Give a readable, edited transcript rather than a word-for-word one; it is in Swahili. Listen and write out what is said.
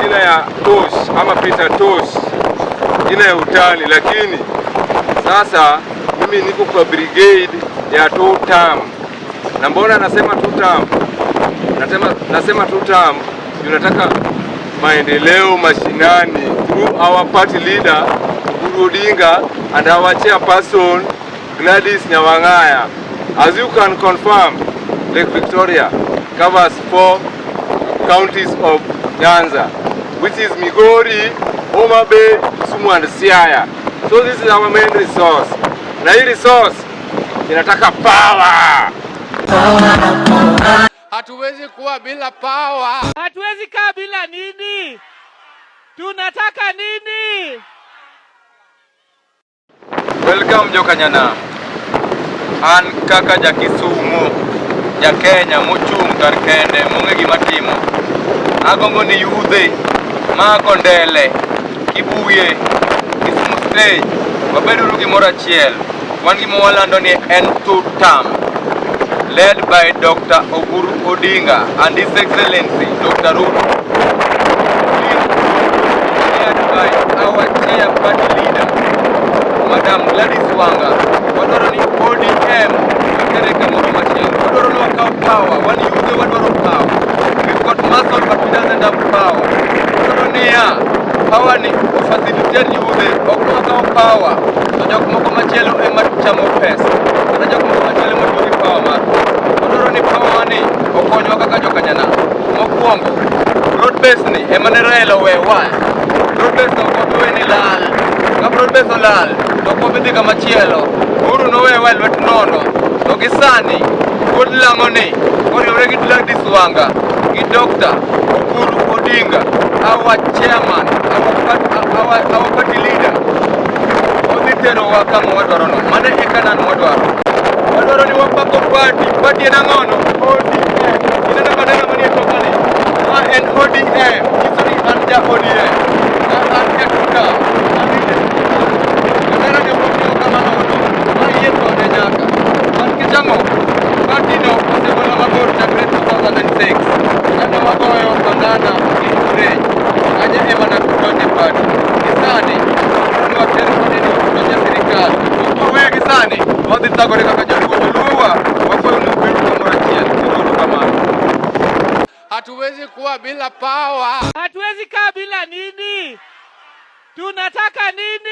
jina ya Tosh ama Peter Tosh, jina ya utani, lakini sasa mimi niko kwa brigade ya 2 term. Na mbona nasema 2 term? Nasema 2 term, tunataka maendeleo mashinani through our party leader Oburu Odinga and our chairperson Gladys Nyawang'aya. As you can confirm, Lake Victoria covers 4 counties of Nyanza, which is Migori, Homa Bay, Kisumu and Siaya. So this is our main resource. Na hii resource inataka power. Hatuwezi kuwa bila power. Hatuwezi kaa bila nini? Tunataka nini? Welcome Jokanyana. An kaka ja Kisumu, ja Kenya mochung' kar kende monge gima timo. Agombo ni yudhe ma Kondele, Kibuye, Kisumu State, wabedo gimoro achiel. Wan gima walando ni en 2 term, led by Dr. Oburu Odinga and His Excellency Dr. Ruto, led by our chair party leader, Madam Gladys Wanga. Wadoro ni ODM, kereka moro machielo. Wadoro ni wakao power, wani yude wadoro power. We've got muscle but we doesn't have power. Wadoro ni ya, power ni facilitate yude, okno wakao power. So jok moko machielo ema chamo pesa. Kata jok moko machielo ema turi power maro. Wadoro ni power ni, okonyo kaka Jokanyana. Mokuongo, road base ni, ema ne Raila wewaya. Road base no kobewe ni lal. Kap road base olal, to kobedhi kama chielo. Uru no wewa lwet nono. To gisani, kod lango ni, koriwre gi Gladys Wanga, gi Dr. Oburu Odinga, our chairman, our party leader. Odhi tero wa kama wadwaro no. Mane ekanan wadwaro. Wadwaro ni wapako party en ang'ono. ODM. Ineno maneno manie tokani. Ma en ODM. Iso ni an ja ODM. An ja tuta. Kanera ni okopio kama nono. Ma iye kode nyaka. Man kichang'o. Party no osegolo mabor chakre 2006. Kane wagoyo bandana gi Urech. Aje ema nakudonje party. Gisani. Ni watero kode ni kudonje sirikal. Owe gisani. Wadhi thagore kaka joluwa. Wafoyo ni kweli kamoro achiel. Uru kamano. Hatuwezi kuwa bila power. Hatuwezi kaa bila nini? Tunataka nini?